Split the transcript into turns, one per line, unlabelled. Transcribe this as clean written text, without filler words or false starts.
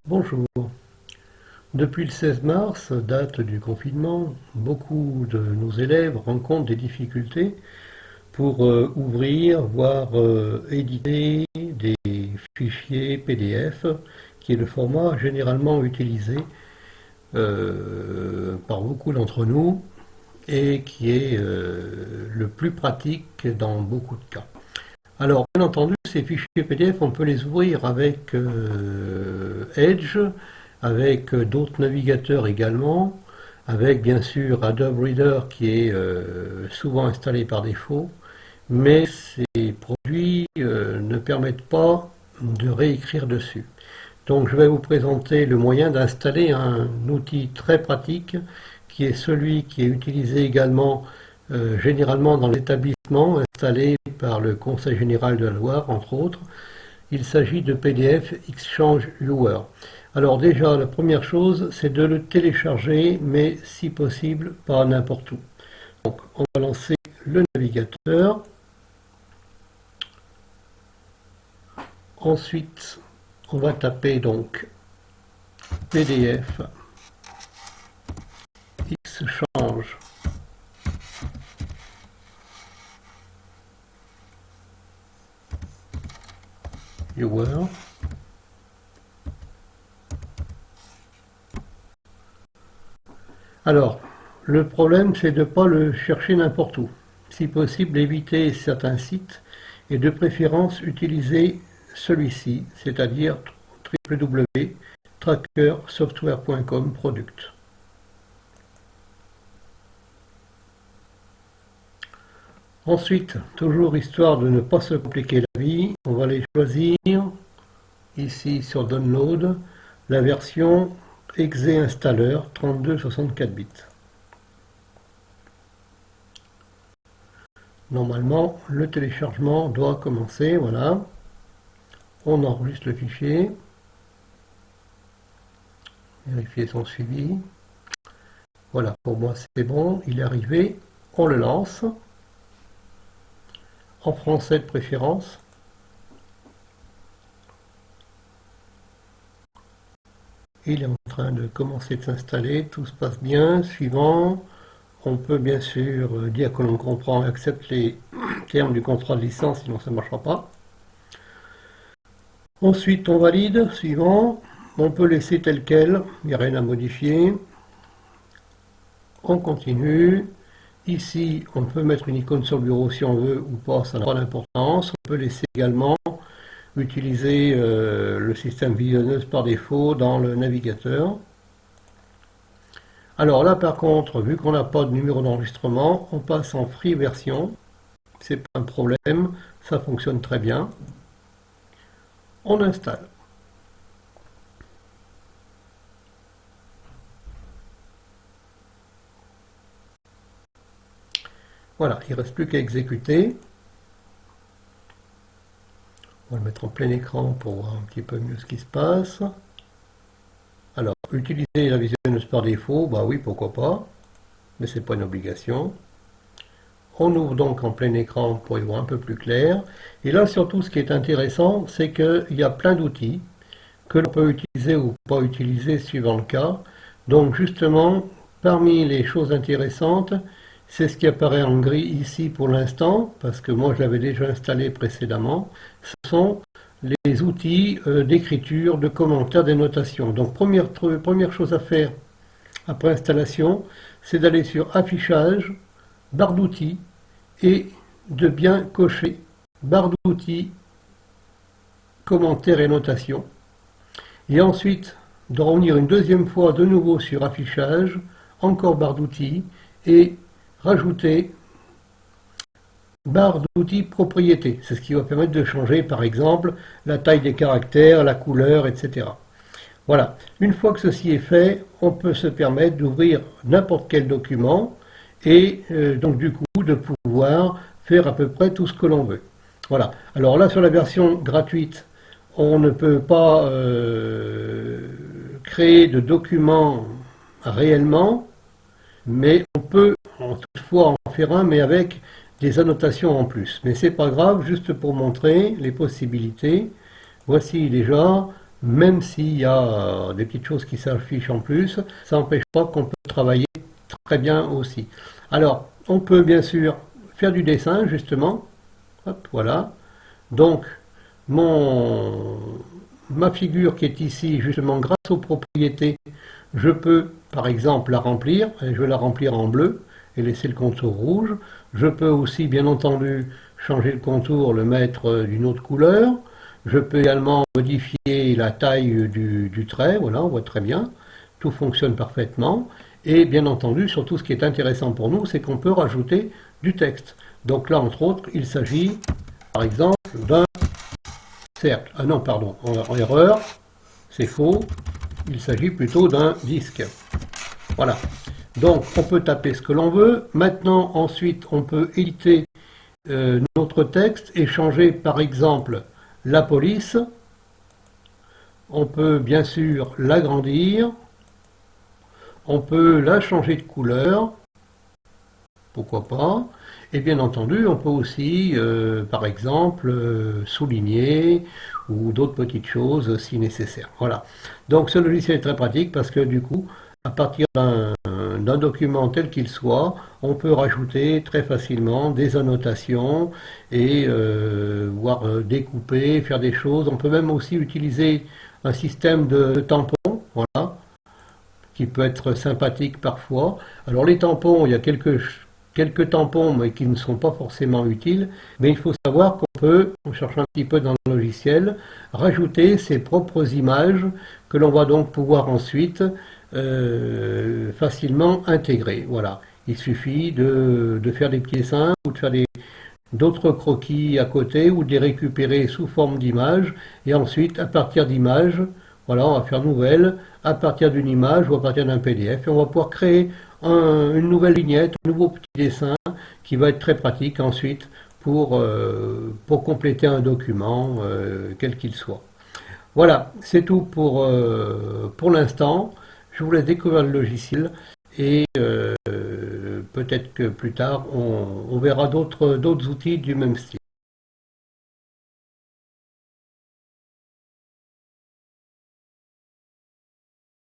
Bonjour. Depuis le 16 mars, date du confinement, beaucoup de nos élèves rencontrent des difficultés pour ouvrir, voire éditer des fichiers PDF, qui est le format généralement utilisé par beaucoup d'entre nous et qui est le plus pratique dans beaucoup de cas. Alors, bien entendu, ces fichiers PDF, on peut les ouvrir avec Edge, avec d'autres navigateurs également, avec bien sûr Adobe Reader qui est souvent installé par défaut, mais ces produits ne permettent pas de réécrire dessus. Donc je vais vous présenter le moyen d'installer un outil très pratique qui est celui qui est utilisé également généralement dans l'établissement, installé par le Conseil général de la Loire, entre autres. Il s'agit de PDF Exchange Viewer. Alors déjà, la première chose, c'est de le télécharger, mais si possible, pas n'importe où. Donc, on va lancer le navigateur. Ensuite, on va taper donc PDF Exchange Viewer. Alors, le problème, c'est de ne pas le chercher n'importe où. Si possible, éviter certains sites et de préférence utiliser celui-ci, c'est-à-dire www.trackersoftware.com product. Ensuite, toujours histoire de ne pas se compliquer la vie, on va aller choisir ici sur Download la version exe installer 32-64 bits. Normalement, le téléchargement doit commencer, voilà. On enregistre le fichier. Vérifier son suivi. Voilà, pour moi c'est bon, il est arrivé. On le lance. En français de préférence. Il est en train de commencer de s'installer, tout se passe bien. Suivant, on peut bien sûr dire que l'on comprend et accepte les termes du contrat de licence, sinon ça ne marchera pas. Ensuite, on valide. Suivant, on peut laisser tel quel, il n'y a rien à modifier. On continue. Ici, on peut mettre une icône sur le bureau si on veut ou pas, ça n'a pas d'importance. On peut laisser également utiliser le système visionneuse par défaut dans le navigateur. Alors là, par contre, vu qu'on n'a pas de numéro d'enregistrement, on passe en free version. C'est pas un problème, ça fonctionne très bien. On installe. Voilà, il ne reste plus qu'à exécuter. On va le mettre en plein écran pour voir un petit peu mieux ce qui se passe. Alors, utiliser la visionneuse par défaut, bah oui, pourquoi pas, mais ce n'est pas une obligation. On ouvre donc en plein écran pour y voir un peu plus clair. Et là, surtout, ce qui est intéressant, c'est qu'il y a plein d'outils que l'on peut utiliser ou pas utiliser suivant le cas. Donc, justement, parmi les choses intéressantes, c'est ce qui apparaît en gris ici pour l'instant, parce que moi je l'avais déjà installé précédemment. Ce sont les outils d'écriture, de commentaires, des notations. Donc première chose à faire après installation, c'est d'aller sur Affichage, barre d'outils, et de bien cocher barre d'outils, commentaires et notations. Et ensuite de revenir une deuxième fois de nouveau sur Affichage, encore barre d'outils, et rajouter barre d'outils propriétés. C'est ce qui va permettre de changer par exemple la taille des caractères, la couleur, etc. Voilà. Une fois que ceci est fait, on peut se permettre d'ouvrir n'importe quel document et donc du coup de pouvoir faire à peu près tout ce que l'on veut. Voilà. Alors là sur la version gratuite, on ne peut pas créer de documents réellement, mais on peut toutefois en faire un, mais avec des annotations en plus. Mais c'est pas grave, juste pour montrer les possibilités. Voici déjà même s'il y a des petites choses qui s'affichent en plus, ça n'empêche pas qu'on peut travailler très bien aussi. Alors, on peut bien sûr faire du dessin, justement. Hop, voilà. Donc, mon, ma figure qui est ici, justement, grâce aux propriétés, je peux, par exemple, la remplir. Et je vais la remplir en bleu et laisser le contour rouge. Je peux aussi, bien entendu, changer le contour, le mettre d'une autre couleur. Je peux également modifier la taille du trait. Voilà, on voit très bien. Tout fonctionne parfaitement. Et bien entendu, surtout ce qui est intéressant pour nous, c'est qu'on peut rajouter du texte. Donc là, entre autres, il s'agit, par exemple, d'un cercle. Ah non, pardon, en erreur, c'est faux. Il s'agit plutôt d'un disque. Voilà. Donc, on peut taper ce que l'on veut. Maintenant, ensuite, on peut éditer notre texte et changer, par exemple, la police. On peut bien sûr l'agrandir. On peut la changer de couleur. Pourquoi pas. Et bien entendu, on peut aussi, par exemple, souligner ou d'autres petites choses si nécessaire. Voilà. Donc ce logiciel est très pratique parce que du coup, à partir d'un document tel qu'il soit, on peut rajouter très facilement des annotations et voire découper, faire des choses. On peut même aussi utiliser un système de tampons, voilà, qui peut être sympathique parfois. Alors les tampons, il y a quelques tampons mais qui ne sont pas forcément utiles, mais il faut savoir qu'on peut, en cherchant un petit peu dans le logiciel, rajouter ses propres images que l'on va donc pouvoir ensuite facilement intégrer. Voilà. Il suffit de faire des petits dessins ou de faire d'autres croquis à côté ou de les récupérer sous forme d'images et ensuite à partir d'images, voilà, on va faire nouvelle à partir d'une image ou à partir d'un PDF et on va pouvoir créer une nouvelle vignette, un nouveau petit dessin qui va être très pratique ensuite pour compléter un document quel qu'il soit. Voilà, c'est tout pour l'instant. Je vous laisse découvrir le logiciel et peut-être que plus tard on verra d'autres outils du même style.